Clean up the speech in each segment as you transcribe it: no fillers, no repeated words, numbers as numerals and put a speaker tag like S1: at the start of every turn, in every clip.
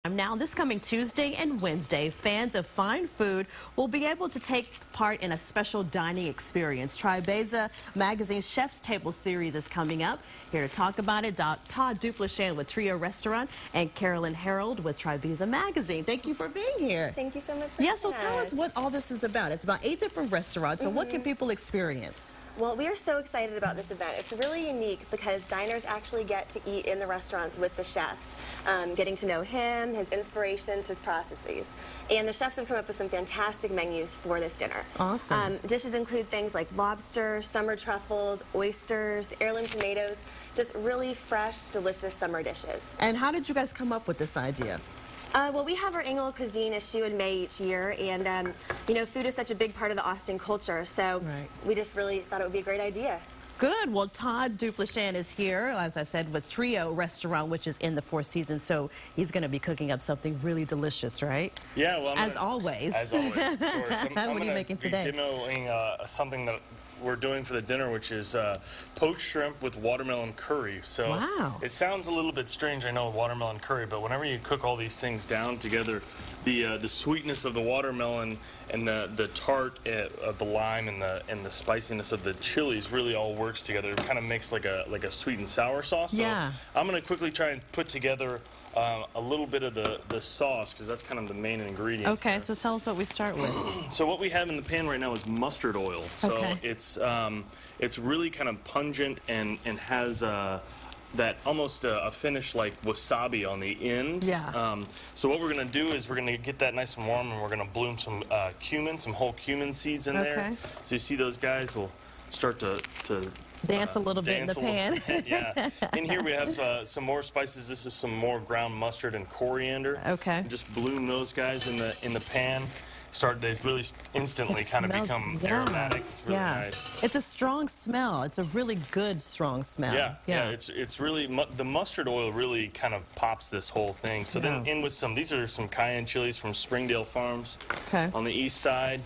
S1: Now, this coming Tuesday and Wednesday, fans of fine food will be able to take part in a special dining experience. Tribeza Magazine's Chef's Table series is coming up. Here to talk about it, Todd Duplichan with Trio Restaurant and Carolyn Harold with Tribeza Magazine. Thank you for being here.
S2: Thank you so much for
S1: so tell us what all this is about. It's about 8 different restaurants, so what can people experience?
S2: Well, we are so excited about this event. It's really unique because diners actually get to eat in the restaurants with the chefs, getting to know him, his inspirations, his processes. And the chefs have come up with some fantastic menus for this dinner.
S1: Awesome.
S2: Dishes include things like lobster, summer truffles, oysters, heirloom tomatoes, just really fresh, delicious summer dishes.
S1: And how did you guys come up with this idea?
S2: Well, we have our annual cuisine issue in May each year, and you know, food is such a big part of the Austin culture, so we just really thought it would be a great idea.
S1: Good. Well, Todd Duplichan is here, as I said, with Trio Restaurant, which is in the Four Seasons, so he's going to be cooking up something really delicious, right?
S3: Yeah, well,
S1: as always.
S3: As always, of course.
S1: What are you making today?
S3: I'm demoing something that we're doing for the dinner, which is poached shrimp with watermelon curry. So it sounds a little bit strange, I know, watermelon curry, but whenever you cook all these things down together, the sweetness of the watermelon and the tart of the lime and the spiciness of the chilies really all works together. It kind of makes like a sweet and sour sauce. So I'm going to quickly try and put together a little bit of the sauce, because that's kind of the main ingredient.
S1: Okay, so tell us what we start with.
S3: So what we have in the pan right now is mustard oil. So it's really kind of pungent and has that almost a finish like wasabi on the end. So what we're going to do is we're going to get that nice and warm, and we're going to bloom some cumin, some whole cumin seeds in there. So you see those guys will start to
S1: dance a little bit in the pan.
S3: In here we have some more spices. This is some more ground mustard and coriander. Just bloom those guys in the pan. They really instantly kind of become aromatic. It's really nice.
S1: It's a strong smell. It's a really good strong smell.
S3: It's really the mustard oil really kind of pops this whole thing. So then in with these are some cayenne chilies from Springdale Farms on the east side.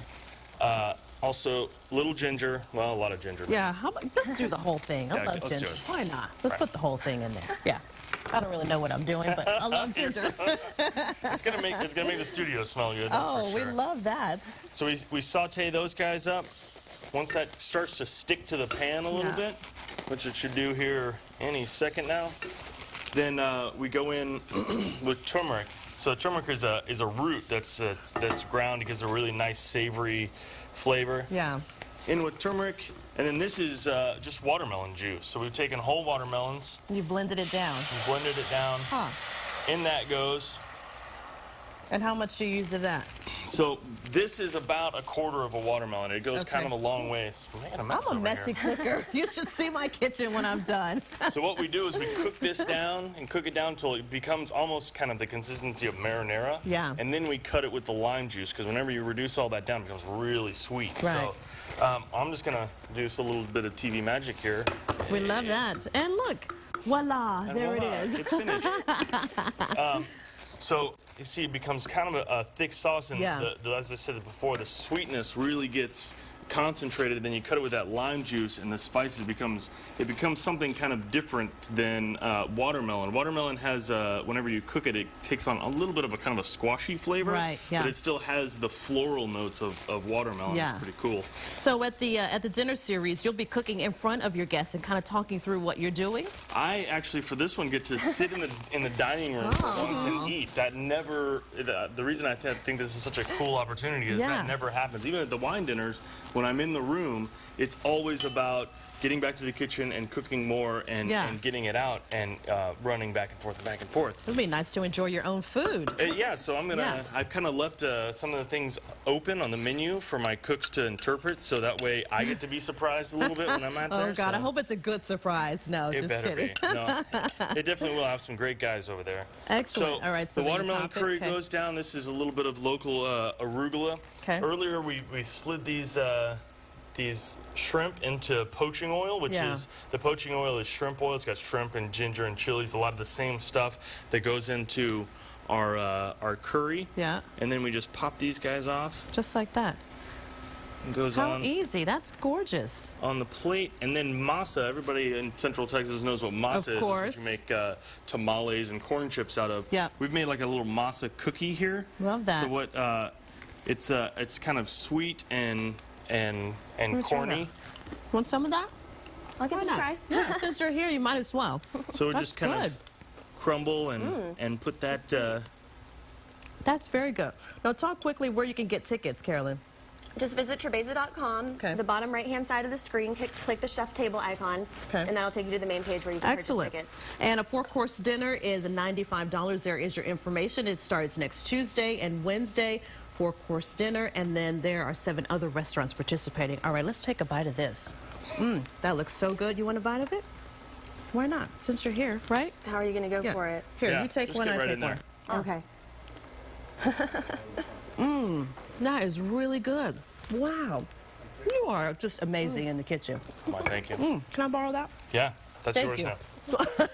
S3: Also, little ginger. Well, a lot of ginger.
S1: Let's do the whole thing. I love ginger. Why not? Let's put the whole thing in there. I don't really know what I'm doing, but I love ginger.
S3: It's gonna make the studio smell good. That's for sure.
S1: We love that.
S3: So we saute those guys up. Once that starts to stick to the pan a little bit, which it should do here any second now, then we go in with turmeric. So turmeric is a root that's ground. It gives a really nice savory flavor. In with turmeric, and then this is just watermelon juice. So we've taken whole watermelons.
S1: You blended it down.
S3: We blended it down. In that goes.
S1: And how much do you use of that?
S3: So this is about 1/4 of a watermelon. It goes kind of a long ways.
S1: I'm a messy cooker. You should see my kitchen when I'm done.
S3: So what we do is we cook this down and cook it down until it becomes almost kind of the consistency of marinara. And then we cut it with the lime juice, because whenever you reduce all that down, it becomes really sweet. So I'm just going to do a little bit of TV magic here.
S1: We love that. And look, voila, there it is.
S3: It's finished. So you see, it becomes kind of a thick sauce, and as I said before, the sweetness really gets concentrated. Then you cut it with that lime juice, and the spices becomes something kind of different than watermelon. Watermelon has whenever you cook it, it takes on a little bit of a kind of a squashy flavor, but it still has the floral notes of watermelon. It's pretty cool.
S1: So at the dinner series, you'll be cooking in front of your guests and kind of talking through what you're doing.
S3: I actually, for this one, get to sit in the dining room for once and eat. That never. The reason I think this is such a cool opportunity is that never happens. Even at the wine dinners, when I'm in the room, it's always about getting back to the kitchen and cooking more and getting it out and running back and forth and back and forth.
S1: It would be nice to enjoy your own food.
S3: So I've kind of left some of the things open on the menu for my cooks to interpret, so that way I get to be surprised a little bit when I'm at there.
S1: Oh God, I hope it's a good surprise. No, just kidding.
S3: No, it definitely will. Have some great guys over there.
S1: Excellent.
S3: So,
S1: all right, so
S3: the watermelon curry goes down. This is a little bit of local arugula. Earlier we slid these shrimp into poaching oil, which is, the poaching oil is shrimp oil. It's got shrimp and ginger and chilies, a lot of the same stuff that goes into our curry. And then we just pop these guys off.
S1: Just like that.
S3: It goes
S1: How
S3: on.
S1: easy. That's gorgeous.
S3: On the plate. And then masa. Everybody in Central Texas knows what masa is.
S1: Of course.
S3: It's what you make tamales and corn chips out of.
S1: Yeah.
S3: We've made like a little masa cookie here.
S1: Love that.
S3: So what? It's kind of sweet and corny.
S1: Want some of that?
S2: I'll give it a try.
S1: Yeah, since you're here, you might as well.
S3: So we
S1: That's
S3: just kind of crumble and put that.
S1: That's very good. Now talk quickly where you can get tickets, Carolyn.
S2: Just visit trebeza.com.
S1: Okay.
S2: The bottom right-hand side of the screen, click the chef table icon,
S1: Okay.
S2: and that'll take you to the main page where you can
S1: Excellent.
S2: purchase tickets.
S1: And a 4-course dinner is $95. There is your information. It starts next Tuesday and Wednesday. 4-course dinner, and then there are 7 other restaurants participating. All right, let's take a bite of this. That looks so good. You want a bite of it? Why not? Since you're here, right?
S2: How are you going to go for it?
S1: Here,
S3: Yeah,
S1: you take
S3: just
S1: one,
S3: get
S1: I
S3: right
S1: take
S3: in there.
S2: Okay.
S1: That is really good. Wow. You are just amazing in the kitchen.
S3: Why, thank you.
S1: Can I borrow that?
S3: Yeah, that's
S1: Thank
S3: yours
S1: you.
S3: now.